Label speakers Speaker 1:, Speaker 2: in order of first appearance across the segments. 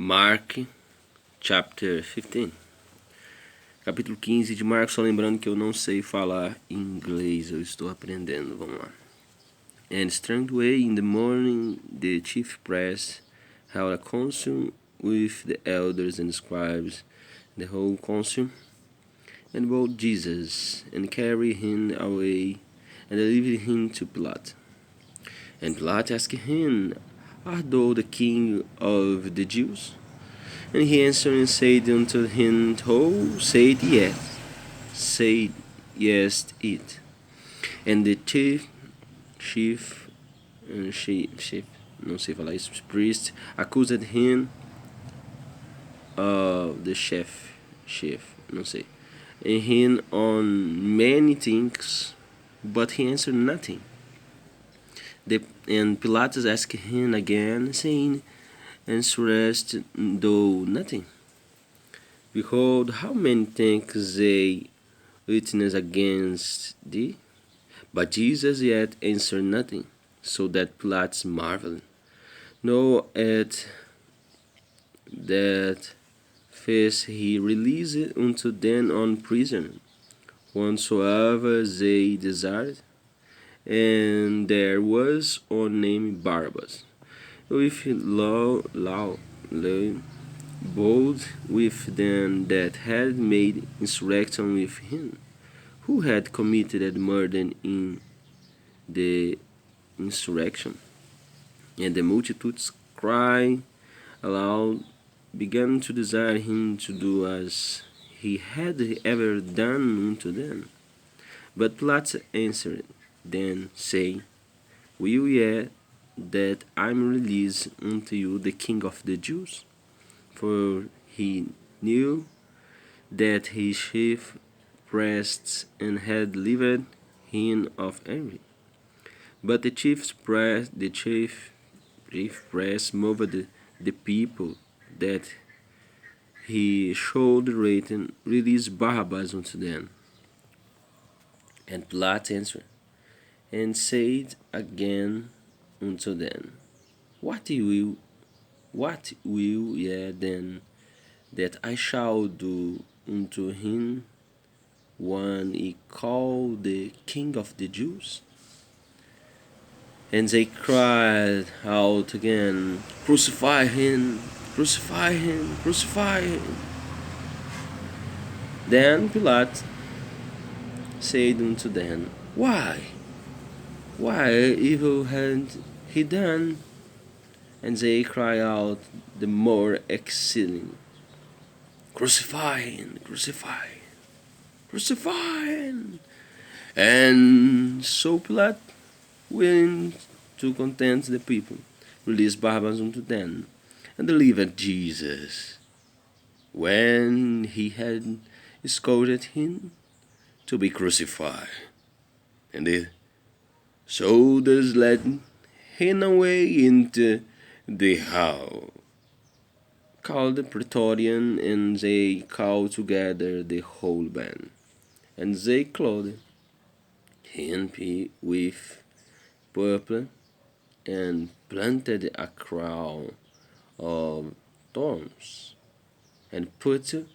Speaker 1: Mark, chapter 15. Capítulo 15 de Marcos, só lembrando que eu não sei falar inglês, eu estou aprendendo, vamos lá. And straightway in the morning the chief priests held a council with the elders and scribes, the whole council, and brought Jesus, and carried him away, and delivered him to Pilate. And Pilate asked him, Art thou the king of the Jews? And he answered and said unto him, Thou said yes it. And the chief, não sei falar isso, priest accused him of the chef, não sei, and him on many things, but he answered nothing. And Pilatus asked him again, saying, Answerest thou nothing? Behold, how many things they witness against thee? But Jesus yet answered nothing, so that Pilate marveled. Now at that first he released unto them on prison whomsoever they desired, and there was one named Barabbas, with law both with them that had made insurrection with him, who had committed murder in the insurrection. And the multitudes, crying aloud, began to desire him to do as he had ever done unto them. But Pilate answered them, saying, Will ye that I release unto you the King of the Jews? For he knew that his chief priests and had delivered him of envy. But the chief priests moved the people that he should written, Release Barabbas unto them. And Pilate answered and said again unto them, What will ye then that I shall do unto him when he call the King of the Jews? And they cried out again, Crucify him, crucify him, crucify him. Then Pilate said unto them, Why evil had he done? And they cry out the more exceedingly, Crucify him, crucify him, crucify him. And so Pilate, willing to content the people, released Barabbas unto them, and delivered Jesus, when he had scourged him, to be crucified. And the soldiers led him away into the hall called the Praetorian, and they called together the whole band, and they clothed him with purple, and planted a crown of thorns, and put it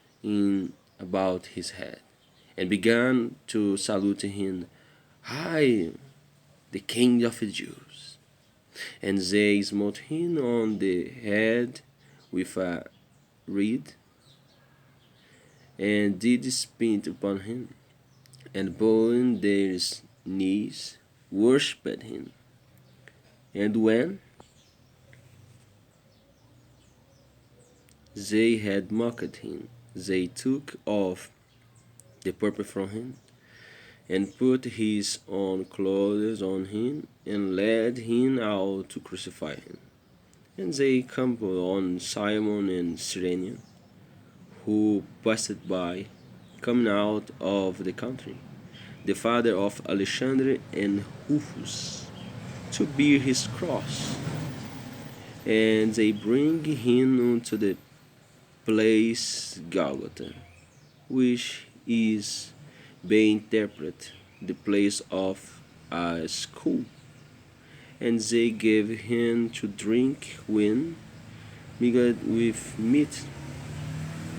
Speaker 1: about his head, and began to salute him, Hi, the King of the Jews. And they smote him on the head with a reed, and did spit upon him, and bowing their knees, worshipped him. And when they had mocked him, they took off the purple from him, and put his own clothes on him, and led him out to crucify him. And they camped on Simon and Cyrenian, who passed by, coming out of the country, the father of Alexander and Rufus, to bear his cross. And they bring him unto the place Golgotha, which is being interpreted the place of a skull. And they gave him to drink wine, mingled with meat,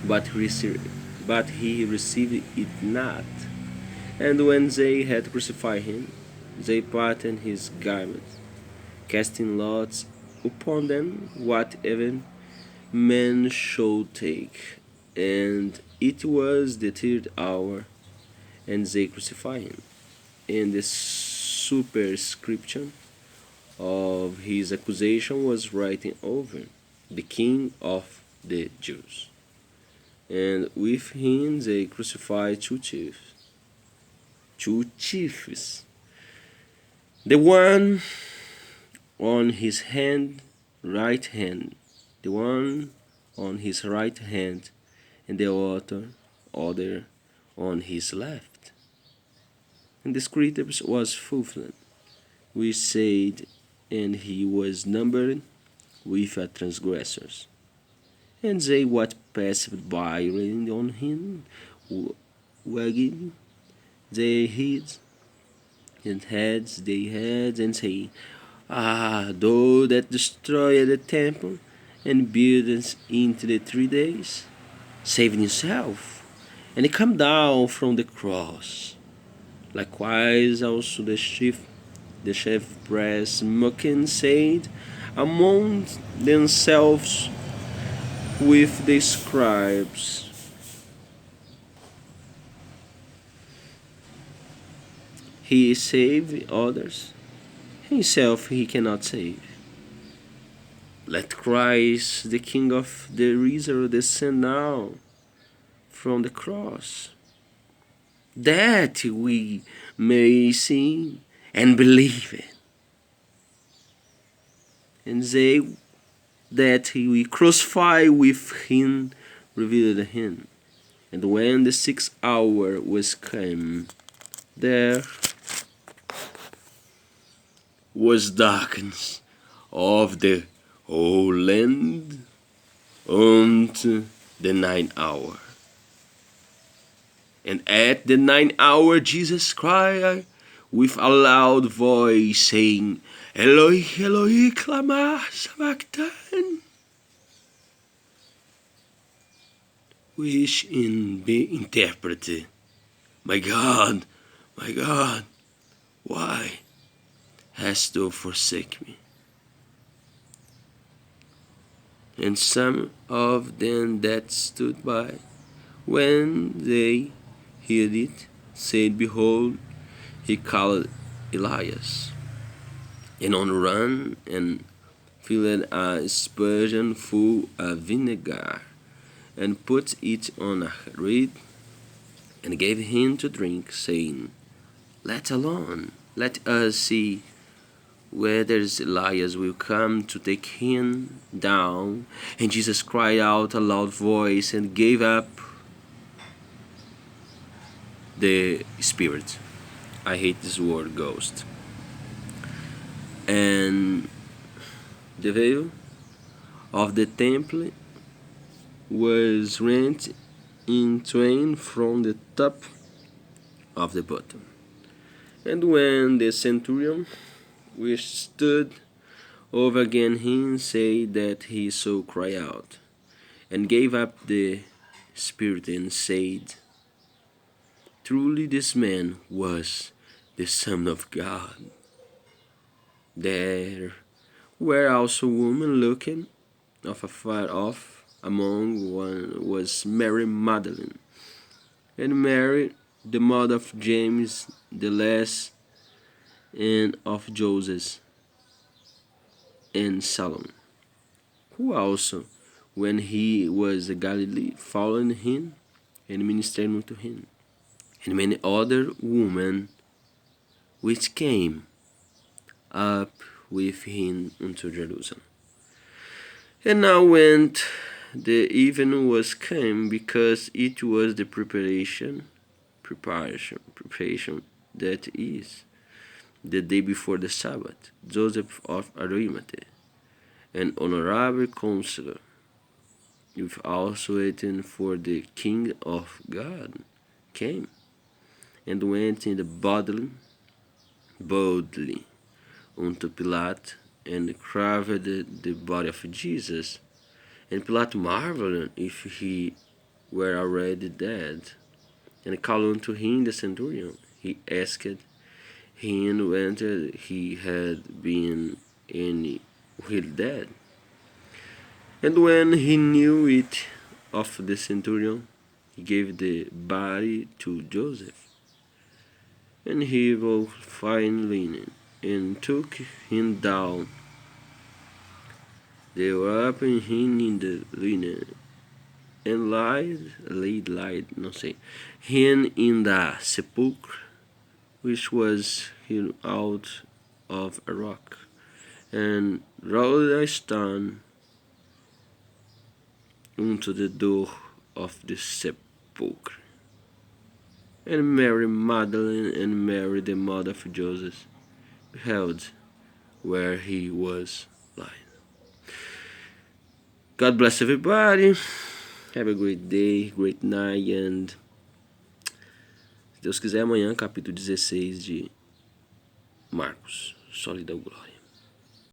Speaker 1: but he received it not. And when they had crucified him, they parted his garments, casting lots upon them whatever man should take. And it was the third hour, and they crucified him. And the superscription of his accusation was written over the King of the Jews. And with him they crucified two chiefs, the one on his right hand, the one on his right hand, and the other on his left. And the scriptures was fulfilled, which said, and he was numbered with the transgressors. And they what passed by rained on him, wagging their heads and saying, Ah, thou that destroyed the temple and buildest into the 3 days, saving himself, and come down from the cross. Likewise also the chief priests mocking said among themselves with the scribes, He saved others, himself he cannot save. Let Christ, the King of the Israel, descend now from the cross, that we may see and believe it. And they that we crucify with him revealed him. And when the 6th hour was come, there was darkness of the whole land unto the 9th hour. And at the 9th hour Jesus cried with a loud voice, saying, Eloi, Eloi, lama sabachthani, which in be interpreted, my God, why hast thou forsaken me? And some of them that stood by, when they heard it, said, Behold, he called Elias. And on run and filled a aspersion full of vinegar, and put it on a reed, and gave him to drink, saying, Let alone, let us see whether Elias will come to take him down. And Jesus cried out a loud voice and gave up the spirit. I hate this word, ghost. And the veil of the temple was rent in twain from the top of the bottom. And when the centurion, which stood over against him, said that he saw cry out, and gave up the spirit, and said, Truly this man was the Son of God. There were also women looking of afar off. Among one was Mary Magdalene, and Mary, the mother of James the Less, and of Joseph and Salome, who also, when he was in Galilee, followed him and ministered unto him, and many other women which came up with him unto Jerusalem. And now when the evening was come, because it was the preparation, that is, the day before the Sabbath, Joseph of Arimathea, an honorable counselor, with also waiting for the King of God, came, and went in the boldly unto Pilate, and craved the body of Jesus. And Pilate marveled if he were already dead, and called unto him the centurion. He asked him whether he had been any will dead. And when he knew it of the centurion, he gave the body to Joseph, and he wove fine linen, and took him down. They wrapped him in the linen, and him in the sepulchre, which was hewn out of a rock, and rolled a stone unto the door of the sepulchre. And Mary Magdalene and Mary the mother of Joseph beheld where he was lying. God bless everybody. Have a great day, great night, and se Deus quiser, amanhã, capítulo 16 de Marcos, Sólida Glória.